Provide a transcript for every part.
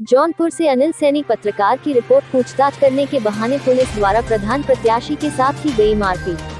जौनपुर से अनिल सैनी पत्रकार की रिपोर्ट। पूछताछ करने के बहाने पुलिस द्वारा प्रधान प्रत्याशी के साथ की गई मारपीट।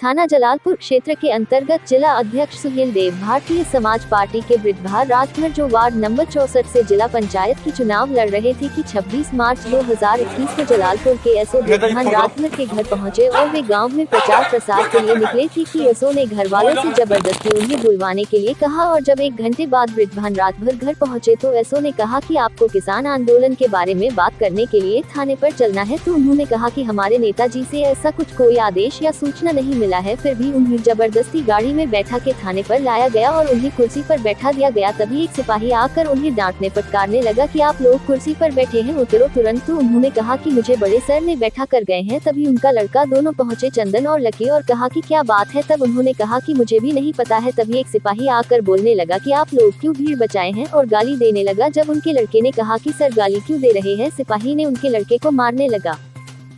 थाना जलालपुर क्षेत्र के अंतर्गत जिला अध्यक्ष सुहेल देव भारतीय समाज पार्टी के वृद्धभार राजभर जो वार्ड नंबर 64 से जिला पंचायत की चुनाव लड़ रहे थे कि 26 मार्च 2021 को जलालपुर के एसओ वृद्धभार राजभर के घर पहुंचे और वे गांव में प्रचार प्रसार के लिए निकले थे कि एसओ ने घर वालों से जबरदस्ती उन्हें बुलवाने के लिए कहा और जब 1 घंटे बाद वृद्धभार राजभर घर पहुंचे तो एसओ ने कहा कि आपको किसान आंदोलन के बारे में बात करने के लिए थाने पर चलना है। तो उन्होंने कहा कि हमारे नेताजी से ऐसा कुछ कोई आदेश या सूचना नहीं मिला है। फिर भी उन्हें जबरदस्ती गाड़ी में बैठा के थाने पर लाया गया और उन्हें कुर्सी पर बैठा दिया गया। तभी एक सिपाही आकर उन्हें डांटने फटकारने लगा कि आप लोग कुर्सी पर बैठे हैं, उतरो तुरंत। तो उन्होंने कहा कि मुझे बड़े सर ने बैठा कर गए हैं। तभी उनका लड़का दोनों पहुंचे चंदन और लकी और कहा कि क्या बात है। तब उन्होंने कहा कि मुझे भी नहीं पता है। तभी एक सिपाही आकर बोलने लगा कि आप लोग क्यों भीड़ बचाए हैं और गाली देने लगा। जब उनके लड़के ने कहा कि सर गाली क्यों दे रहे हैं, सिपाही ने उनके लड़के को मारने लगा।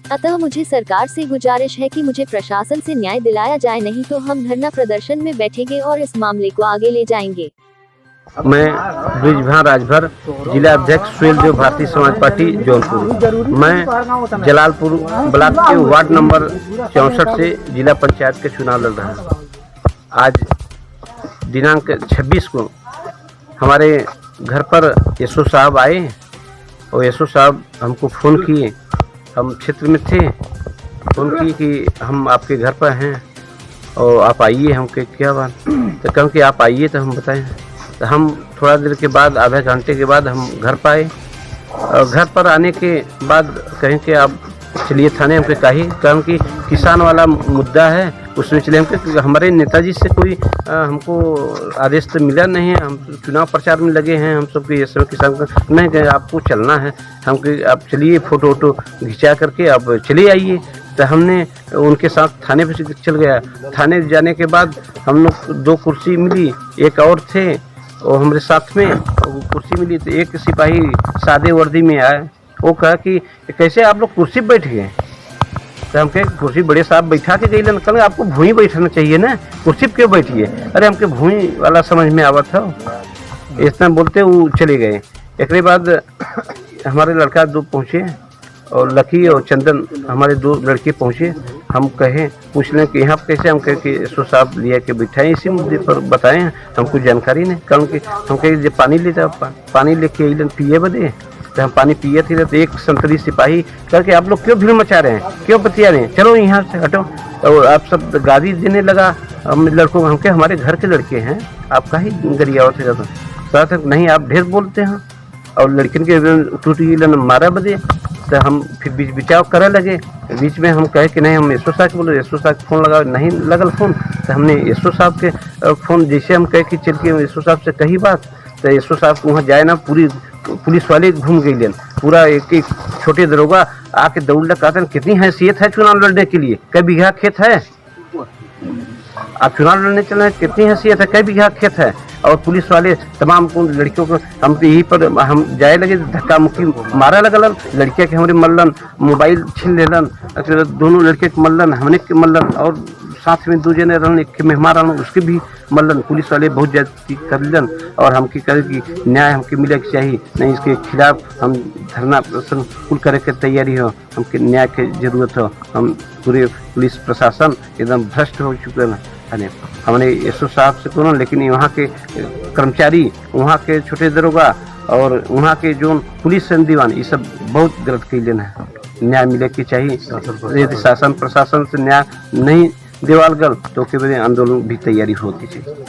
अतः मुझे सरकार से गुजारिश है कि मुझे प्रशासन से न्याय दिलाया जाए, नहीं तो हम धरना प्रदर्शन में बैठेंगे और इस मामले को आगे ले जाएंगे। मैं वृद्धभार राजभर जिला अध्यक्ष सुहेल देव भारतीय समाज पार्टी जौनपुर। मैं जलालपुर ब्लॉक के वार्ड नंबर 64 से जिला पंचायत के चुनाव लड़ रहा हूँ। आज दिनांक 26 को हमारे घर पर एसओ साहब आए और एसओ साहब हमको फ़ोन किए। हम क्षेत्र में थे, फ़ोन की कि हम आपके घर पर हैं और आप आइए। हम क्या बात, तो कहा कि आप आइए तो हम बताएं। तो हम थोड़ा देर के बाद, आधा घंटे के बाद हम घर पर आए और घर पर आने के बाद कहें कि आप चलिए थाने। हमको कहा कि किसान वाला मुद्दा है उसमें चले। हमको हमारे नेताजी से कोई हमको आदेश तो मिला नहीं है। हम चुनाव प्रचार में लगे हैं। हम सब ये समय किसान को नहीं कहे आपको चलना है, हमको आप चलिए फ़ोटो वोटो खिंचा करके आप चले आइए। तो हमने उनके साथ थाने पर चल गया। थाने जाने के बाद हम लोग 2 कुर्सी मिली, एक और थे और हमारे साथ में कुर्सी मिली। तो एक सिपाही सादे वर्दी में आया, वो कहा कि कैसे आप लोग कुर्सी पर बैठ गए। तो हम कहे कुर्सी बड़े साहब बैठा के गई, कल आपको भूमि बैठना चाहिए ना, कुर्सी पे क्यों बैठिए। अरे हमके भूमि वाला समझ में आवा था। इतना बोलते वो चले गए। एक बाद हमारे लड़का 2 पहुँचे और लकी और चंदन हमारे 2 लड़के पहुँचे। हम कहें पूछ लें कि यहाँ कैसे। हम कहे कि एसओ साहब लिया के बिठाएं, इसी मुद्दे पर बताएं, हमको जानकारी नहीं। कारण कि हम कहे जब पानी लेके पिए बदे। तो हम पानी पिए थे तो एक संतरी सिपाही करके आप लोग क्यों भीड़ मचा रहे हैं, क्यों बतिया रहे हैं, चलो यहाँ से हटो। और आप सब गाली देने लगा हम लड़कों। हम क्या हमारे घर के लड़के हैं, आपका ही गरियावत है ज़्यादा नहीं, आप ढेर बोलते हैं। और लड़किन के टूटी मारा बदे। तो हम फिर बीच बिचाव करे लगे। बीच में हम कहे कि नहीं हम एसओ साहब बोलो। एसओ साहब फ़ोन लगा, नहीं लगल फ़ोन। तो हमने एसओ साहब के फ़ोन जैसे हम कहे कि चल के एसओ साहब से कही बात। तो एसओ साहब वहाँ जाए ना, पूरी पुलिस वाले घूम गई लेन। पूरा एक छोटे दरोगा आके दौड़ कहते कितनी हैसियत है चुनाव लड़ने के लिए, कई बीघा खेत है, आप चुनाव लड़ने चल रहे, कितनी हैसियत है, कई बीघा खेत है। और पुलिस वाले तमाम लड़कियों को हम यहीं पर हम जाए लगे, धक्का मुक्की मारा लगल। लड़किया के हमारे मल्लन, मोबाइल छीन लेलन, दोनों लड़के के मल्लन, हमने के मल्लन और साथ में 2 जने रहन, एक मेहमान रहन, उसके भी मल्लन। पुलिस वाले बहुत ज्यादा कर लेन और हमके कहे कि न्याय हमके मिले के चाहिए, नहीं इसके खिलाफ हम धरना प्रदर्शन कुल करे के तैयारी हो, हमके न्याय की जरूरत हो। हम पूरे पुलिस प्रशासन एकदम भ्रष्ट हो चुके हैं। हमने एसओ साहब से कहो, लेकिन वहाँ के कर्मचारी, वहाँ के छोटे दरोगा और वहाँ के जो पुलिस दीवान, ये सब बहुत गलत कर लेना है। न्याय मिले के चाहिए। यदि शासन प्रशासन से न्याय नहीं देवाल गल तो के आंदोलन भी तैयारी होती चाहिए।